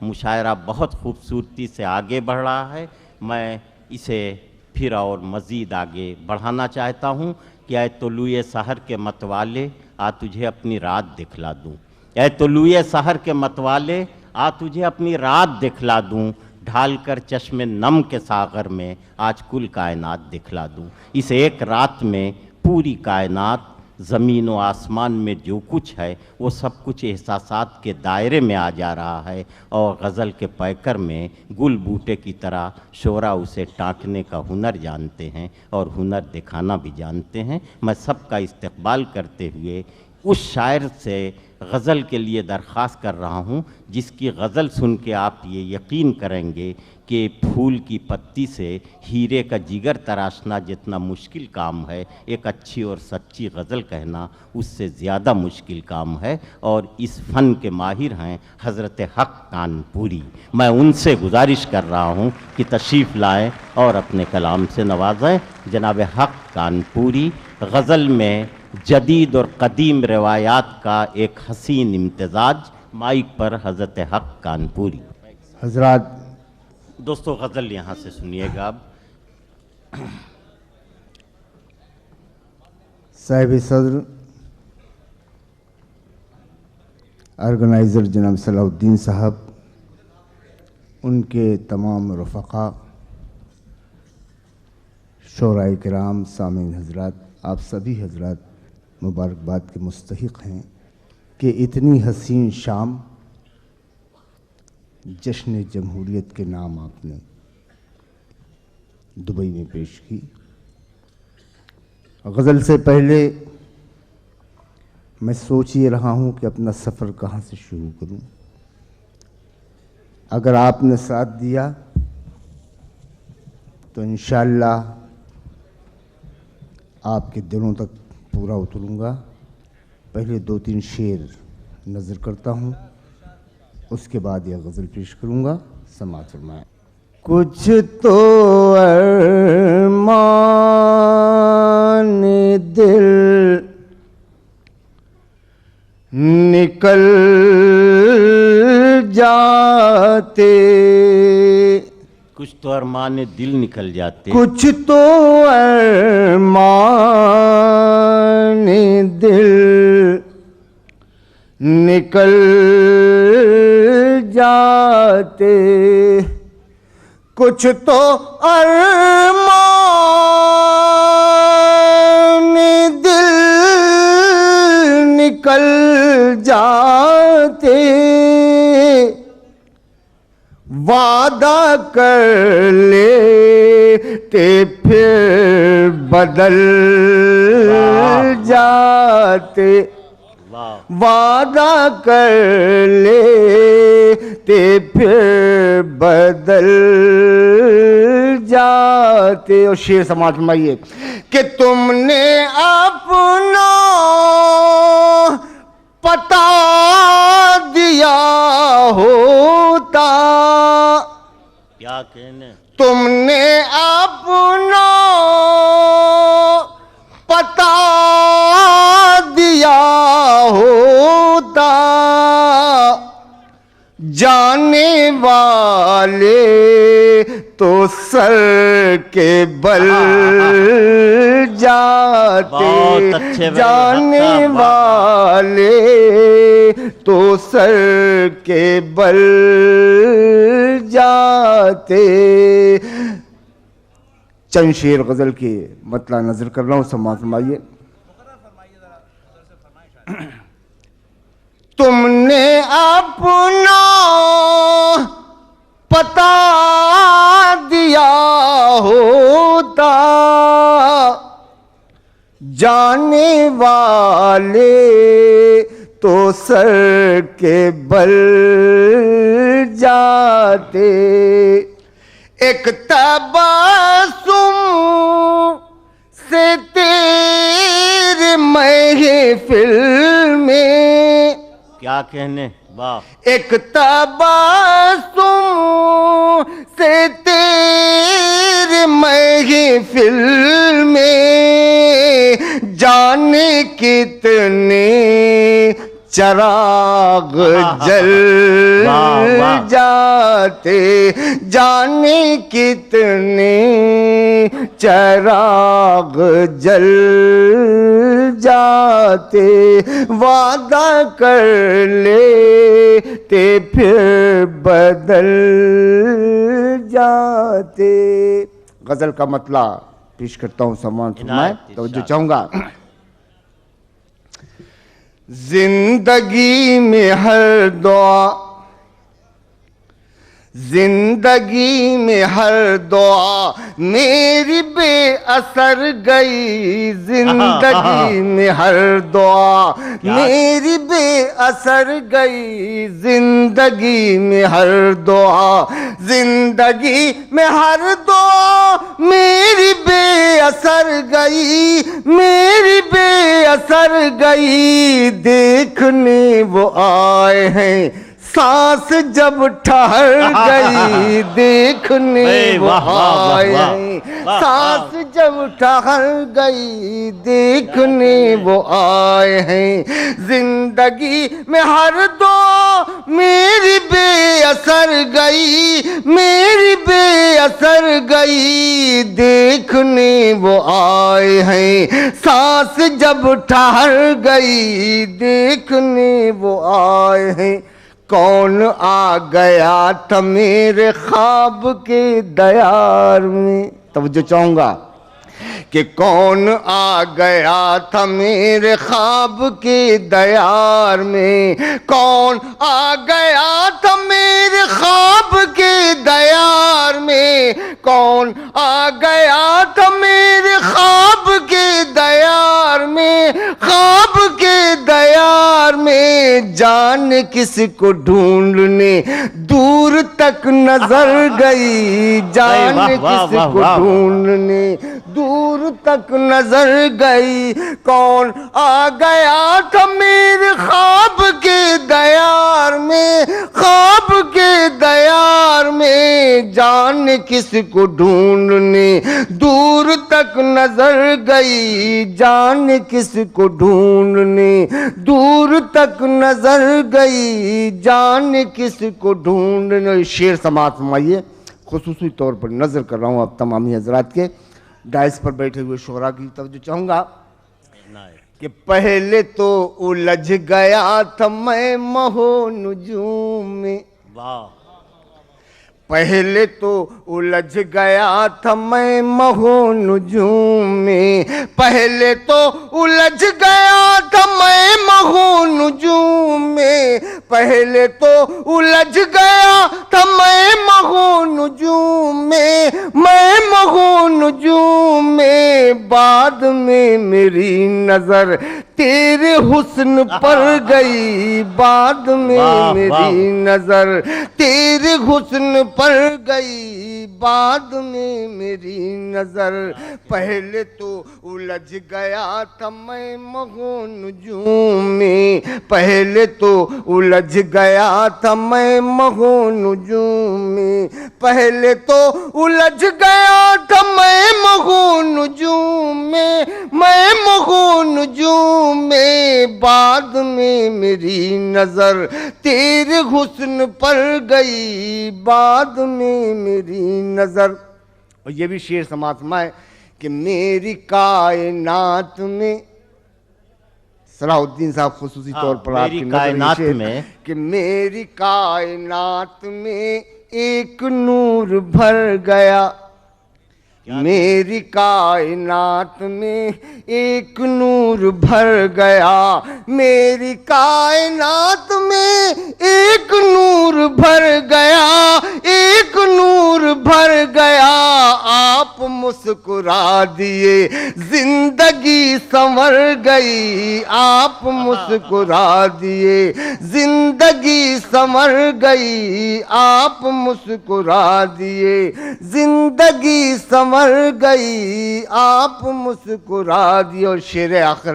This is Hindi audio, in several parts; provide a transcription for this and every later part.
मुशायरा बहुत खूबसूरती से आगे बढ़ रहा है। मैं इसे फिर और मज़ीद आगे बढ़ाना चाहता हूँ कि ऐ तुलुए सहर के मतवाले आ तुझे अपनी रात दिखला दूँ, ऐ तुलुए सहर के मतवाले आ तुझे अपनी रात दिखला दूँ, ढाल कर चश्मे नम के सागर में आज कुल कायनात दिखला दूँ। इस एक रात में पूरी कायनात, ज़मीन व आसमान में जो कुछ है वो सब कुछ एहसासात के दायरे में आ जा रहा है और गज़ल के पैकर में गुल बूटे की तरह शोरा उसे टाँकने का हुनर जानते हैं और हुनर दिखाना भी जानते हैं। मैं सबका इस्तकबाल करते हुए उस शायर से गज़ल के लिए दरख्वास्त कर रहा हूँ जिसकी गज़ल सुन के आप ये यकीन करेंगे कि फूल की पत्ती से हीरे का जिगर तराशना जितना मुश्किल काम है, एक अच्छी और सच्ची गज़ल कहना उससे ज़्यादा मुश्किल काम है। और इस फ़न के माहिर हैं हज़रत हक़ कानपुरी। मैं उनसे गुजारिश कर रहा हूँ कि तशरीफ़ लाएँ और अपने कलाम से नवाजें। जनाब हक़ कानपुरी गज़ल में जदीद और कदीम रवायात का एक हसीन इम्तिजाज। माइक पर हज़रत हक़ कानपुरी। हजरात, दोस्तों गज़ल यहाँ से सुनिएगा अब। साहिब सदर ऑर्गेनाइज़र जनाब सलाहुद्दीन साहब, उनके तमाम रफ़क़ा, शोराए किराम, सामीन हजरात, आप सभी हजरात मुबारकबाद के मुस्तहिक़ हैं कि इतनी हसीन शाम जश्न जमहूरियत के नाम आपने दुबई में पेश की। गज़ल से पहले मैं सोच ये रहा हूँ कि अपना सफ़र कहाँ से शुरू करूँ। अगर आपने साथ दिया तो इंशाअल्लाह आपके दिलों तक पूरा उतरूँगा। पहले 2-3 शेर नज़र करता हूँ, उसके बाद यह गज़ल पेश करूँगा। समाअत फरमाएं। कुछ तो अरमान दिल निकल जाते, कुछ तो अरमान दिल निकल जाते, कुछ तो अरमान दिल निकल जाते, कुछ तो अरमान दिल निकल जाते, वादा कर लेते फिर बदल जाते, वादा कर लेते फिर बदल जाते। और शेर समाज फरमाइए कि तुमने अपना पता दिया होता, क्या कहने, तुमने अपना पता दिया होता, जाने वाले तो सर के बल जाते, जाने वाले तो सर के बल जाते। चंद शेर गज़ल के मतला नजर कर रहा हूँ, समाअत फरमाइए। तुमने अपना पता दिया होता, जाने वाले तो सर के बल जाते, एक तबस्सुम से तेरे महफिल में, क्या कहने, वाह, एक तबस्सुम से तेरे महफिल में, जाने कितने चराग जल वाह, वाह। जाते, जाने कितने चराग जल जाते, वादा कर लेते फिर बदल जाते। गजल का मतलब पेश करता हूं, सम्मान फरमाए, तो जो चाहूंगा। जिंदगी में हर दुआ, जिंदगी में हर दुआ मेरी बेअसर गई, जिंदगी में हर दुआ मेरी बेअसर गई, जिंदगी में हर दुआ, जिंदगी में हर दुआ मेरी बेअसर गई, मेरी बेअसर गई। देखने वो आए हैं सांस जब ठहर गई, देखने वो आए हैं सांस जब ठहर गई, देखने वो आए हैं। जिंदगी में हर दुआ मेरी बेअसर गई, मेरी बेअसर गई, देखने वो आए हैं सांस जब ठहर गई, देखने वो आए हैं। कौन आ गया था मेरे ख्वाब के दयार में, तवज्जो चाहूंगा कि कौन आ गया था मेरे ख्वाब के दयार में, कौन आ गया था मेरे ख्वाब के दयार में, कौन आ गया था मेरे ख्वाब के दयार में, ख्वाब के दयार में। जान किसको ढूंढने दूर तक नजर गई, जान किसको ढूंढने दूर तक नजर गई। कौन आ गया था मेरे ख्वाब के दयार में, ख्वाब के दयार में। जान किसको ढूंढने दूर तक नजर गई, जान किसको ढूंढने दूर तक नजर गई, जान किसको ढूंढने। शेर समाप्त फरमाइए। खुसूसी तौर पर नजर कर रहा हूँ अब तमामी हजरात के, डाइस पर बैठे हुए शोहरा की तवज्जो चाहूंगा कि पहले तो उलझ गया था मैं महो नुजूम में, वाह, पहले तो उलझ गया था मैं महो नुजूम में, पहले तो उलझ गया था मैं महो नुजूम में, पहले तो उलझ गया था मैं महो नुजूम में, मैं महो नुजूम में। बाद में मेरी नजर तेरे हुस्न पर गई, बाद में मेरी नजर तेरे हुस्न पर गई, बाद में मेरी नजर। पहले तो उलझ गया था मैं महो नुजूम में, पहले तो उलझ गया था मैं महो नुजूम में, पहले तो उलझ गया था मैं महो नुजूम में, मैं महो नुजूम में। बाद में मेरी नजर तेरे हुस्न पर गई, बाद में मेरी नजर। और ये भी शेर समाप्त फरमाए कि मेरी कायनात में, सलाहुद्दीन साहब खुसूसी तौर पर आपकी कायनात में, कि मेरी कायनात में एक नूर भर गया, मेरी कायनात में एक नूर भर गया, मेरी कायनात में एक नूर भर गया, एक नूर भर गया। आप मुस्कुरा दिए जिंदगी संवर गई, आप मुस्कुरा दिए जिंदगी संवर गई, आप मुस्कुरा दिए जिंदगी संवर गई, आप मुस्कुरा दिए। और शेर आखिर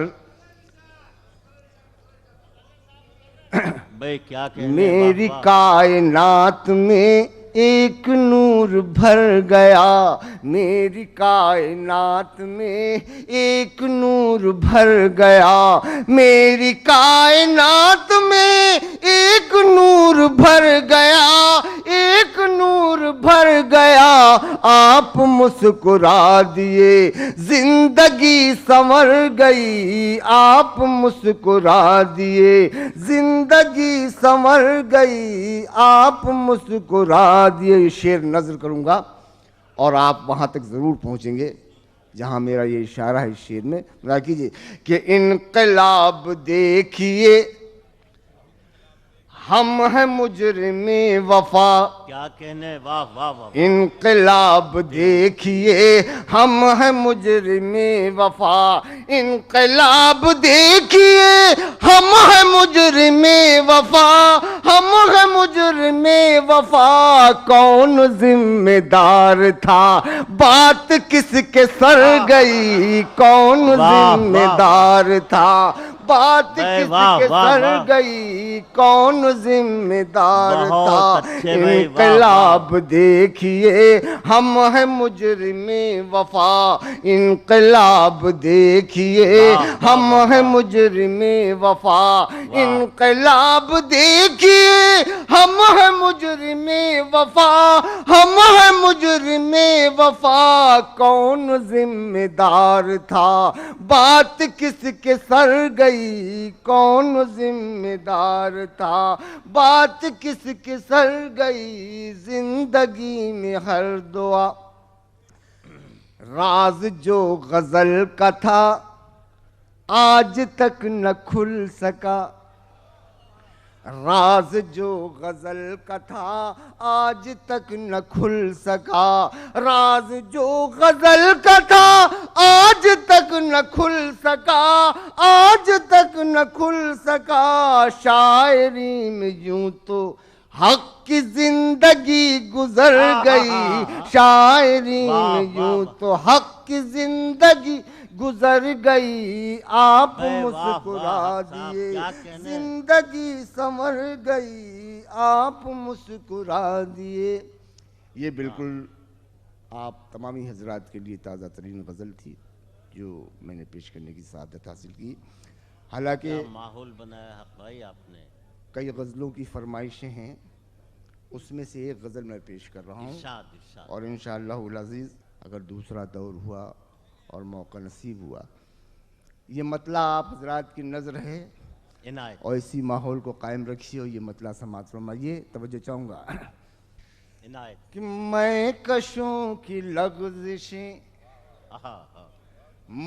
भाई क्या कहने, मेरी कायनात में एक नूर भर गया, मेरी कायनात में एक नूर भर गया, मेरी कायनात में एक नूर भर गया, एक नूर भर गया। आप मुस्कुरा दिए जिंदगी संवर गई, आप मुस्कुरा दिए जिंदगी संवर गई, आप मुस्कुरा दिए। ये शेर नज़र करूंगा और आप वहां तक जरूर पहुंचेंगे जहां मेरा ये इशारा है। इस शेर में मेरा कीजिए कि इनकलाब देखिए हम हैं मुजरिमे वफा। क्या कहने, वाह वाह वाह। इनकलाब देखिए हम हैं मुजरिमे वफा, इनकलाब देखिए हम हैं मुजरिमे वफा, हम हैं मुजरिमे वफा। कौन जिम्मेदार था बात किसके सर गई, कौन जिम्मेदार था बात किसके सर गई, कौन जिम्मेदार था। इनकलाब देखिए हम हैं मुजरिमे वफा, इनकलाब देखिए हम हैं मुजरिमे वफा, इनकलाब देखिए हम हैं मुजरिमे वफा, हम हैं मुजरिमे वफा। कौन जिम्मेदार था बात किसके सर गई, कौन जिम्मेदार था बात किसके सर गई। जिंदगी में हर दुआ राज जो गजल का था आज तक न खुल सका, राज जो गजल का था आज तक न खुल सका, राज जो गजल का था आज तक न खुल सका, आज तक न खुल सका। शायरी में यूं तो हक की जिंदगी गुजर गई, शायरी में यूं तो हक की जिंदगी गुजर गई। आप मुस्कुरा दिए जिंदगी संवर गई, आप मुस्कुरा दिए। ये बिल्कुल आप तमामी हजरात के लिए ताज़ा तरीन गज़ल थी जो मैंने पेश करने की सआदत हासिल की। हालांकि माहौल बनाया है भाई आपने। कई गज़लों की फरमाइशें हैं, उसमें से एक गज़ल मैं पेश कर रहा हूँ और इंशाअल्लाहुल अज़ीज़ अगर दूसरा दौर हुआ और मौका नसीब हुआ, ये मतला आप हजरात की नज़र है इनायत और इसी माहौल को कायम रखिए और ये मतला समाज फरमाइए। तवज्जो चाहूँगा इनायत कि मैं कशों की लग़ज़िशें,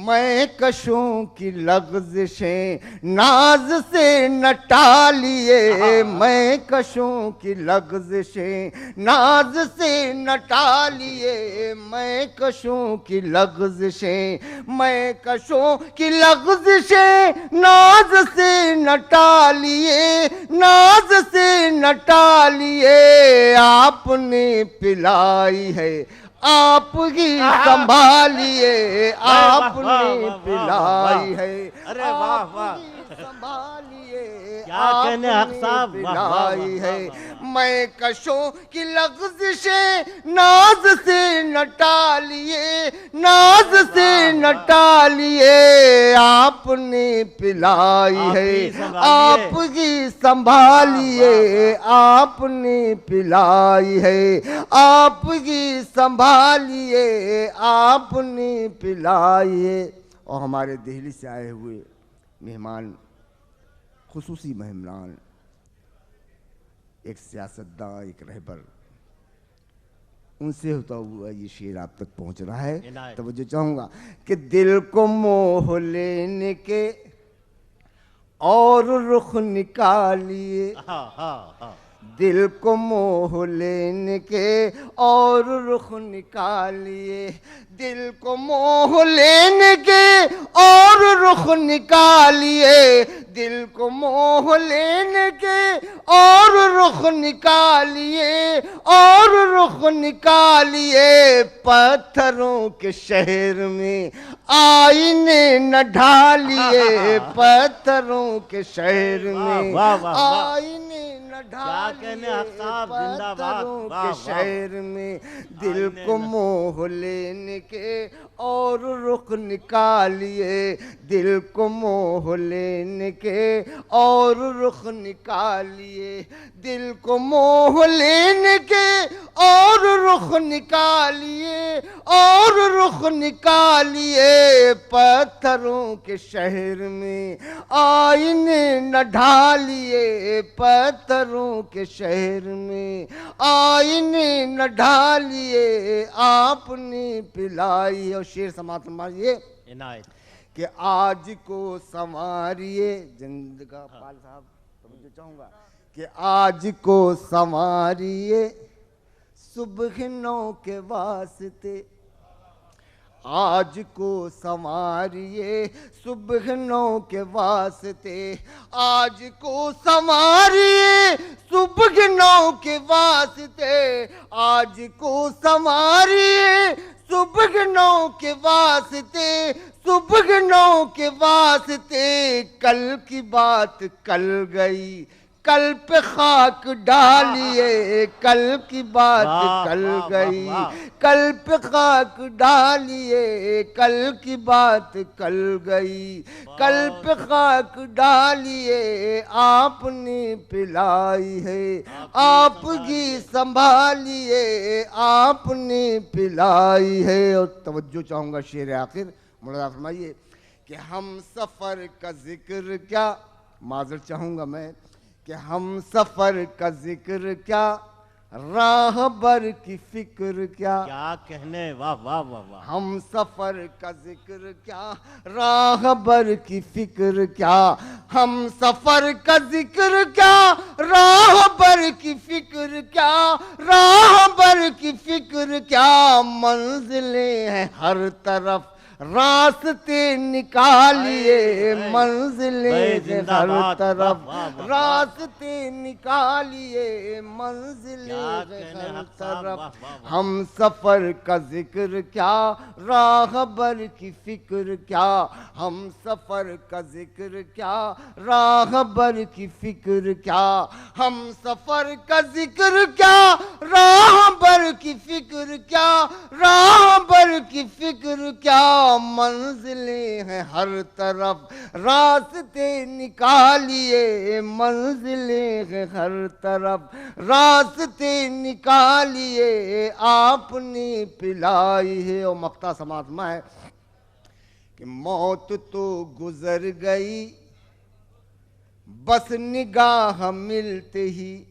मैं कशों की लग़ज़िशें नाज से न टालिए, मैं कशों की लग़ज़िशें नाज से न टालिए, मैं कशों की लग़ज़िशें, मैं कशों की लग़ज़िशें नाज से न टालिए, नाज से न टालिए। आपने पिलाई है आप ही संभालिए, आपने पिलाई है अरे वाह वाह संभालिए, क्या कहने हक साहब, पिलाई है। मैं कशों की लग़ज़िशें नाज से न टालिए, नाज से न टालिए। आपने पिलाई है आप ही संभालिए, आपने पिलाई है आप ही संभालिए, आपने पिलाई है। और हमारे दिल्ली से आए हुए मेहमान, खुसूसी मेहमान, एक सियासतदान, एक रहबर, उनसे होता हुआ ये शेर आप तक पहुंच रहा है। तो मुझे चाहूंगा कि दिल को मोह लेने के और रुख निकालिए, दिल को मोह लेने के और रुख निकालिए, दिल को मोह लेने के और रुख निकालिए, दिल को मोह लेने के और रुख निकालिए, और रुख निकालिए। पत्थरों के शहर में आईने न ढालिए, पत्थरों के शहर में आईने न ढालिए। कहने हक साहब, जिंदाबाद, पत्थरों वाह, के वाह। शहर में दिल आईने को न- मोह लेने के और रुख निकालिए, दिल को मोह लेने के और रुख निकालिए, दिल को मोह लेने के और रुख निकालिए, और रुख निकालिए, पत्थरों के शहर में आईने न ढालिए, पत्थरों के शहर में आईने न ढालिए, आपने पिलाई। और शेर समाप्त फरमाइए इनायत। कि आज को संवारिए, जिंदगा पाल साहब तो चाहूंगा कि आज को संवारिए सुबह 9 के वास्ते, आज को संवारिए सुबह 9 के वास्ते, आज को संवारिए सुबह 9 के वास्ते, आज को संवारिए सुबह 9 के वास्ते, सुबह 9 के वास्ते, कल की बात कल गई, कल पे खाक डालिए, कल की बात वाह, कल वाह, गई, वाह, वाह। कल पे खाक डालिए, कल की बात कल गई, कल पे खाक डालिए, आपने पिलाई है, आप ही संभालिए, आपने पिलाई है। और तवज्जो चाहूंगा शेर आखिर मुराद फरमाइए कि हम सफर का जिक्र क्या, माजर चाहूंगा मैं कि हम सफर का जिक्र क्या, राहबर की फिक्र क्या, क्या कहने, वाह वाह वाह वाह। हम सफर का जिक्र क्या, राहबर की फिक्र क्या, हम सफर का जिक्र क्या, राहबर की फिक्र क्या, राहबर की फिक्र क्या, मंजिलें हैं हर तरफ, रास्ते निकालिए, मंजिलें हैं हर जिंदाबाद, तरफ, वाह, वाह, वाह। रास्ते निकालिए, मंजिलें क्या हैं कहने हर हक साहब, तरफ, वाह, वाह, वाह। हम सफर का जिक्र क्या, राहबर की फिक्र क्या, हम सफर का जिक्र क्या, राहबर की फिक्र क्या, हम सफर का जिक्र क्या, राहबर की फिक्र क्या, राहबर की फिक्र क्या, मंजिलें हैं हर तरफ, रास्ते निकालिए, मंजिलें हैं हर तरफ, रास्ते निकालिए, आपने पिलाई है। और मक्ता समात में है कि मौत तो गुजर गई बस निगाह मिलते ही,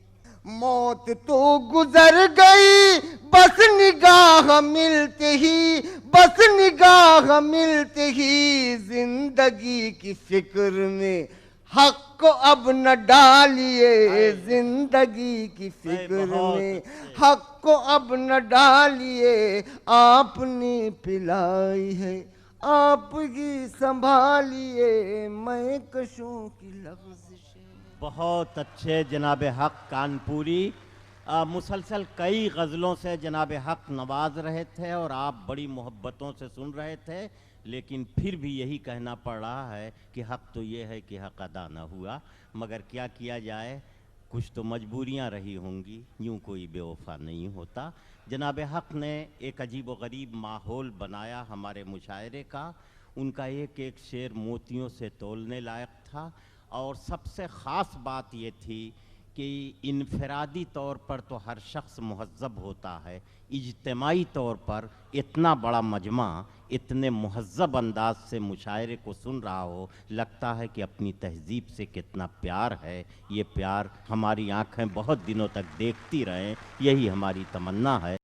मौत तो गुजर गई बस निगाह मिलते ही, बस निगाह मिलते ही, जिंदगी की फिक्र में हक को अब न डालिए, जिंदगी की फिक्र बहुत में अच्छे। हक को अब न डालिए, आपने पिलाई है, आप ही संभालिए, मैं कशों की लफ्ज़िशें। बहुत अच्छे जनाब हक कानपुरी। मुसलसल कई गज़लों से जनाब हक नवाज रहे थे और आप बड़ी मोहब्बतों से सुन रहे थे, लेकिन फिर भी यही कहना पड़ रहा है कि हक तो ये है कि हक अदा न हुआ, मगर क्या किया जाए, कुछ तो मजबूरियां रही होंगी, यूं कोई बेवफा नहीं होता। जनाब हक ने एक अजीब व गरीब माहौल बनाया हमारे मुशायरे का। उनका एक एक शेर मोतियों से तोलने लायक था, और सबसे ख़ास बात ये थी कि इनफरादी तौर पर तो हर शख्स मुहज़्ज़ब होता है, इज्तिमाई तौर पर इतना बड़ा मजमा इतने मुहज़्ज़ब अंदाज से मुशायरे को सुन रहा हो, लगता है कि अपनी तहज़ीब से कितना प्यार है। ये प्यार हमारी आँखें बहुत दिनों तक देखती रहें, यही हमारी तमन्ना है।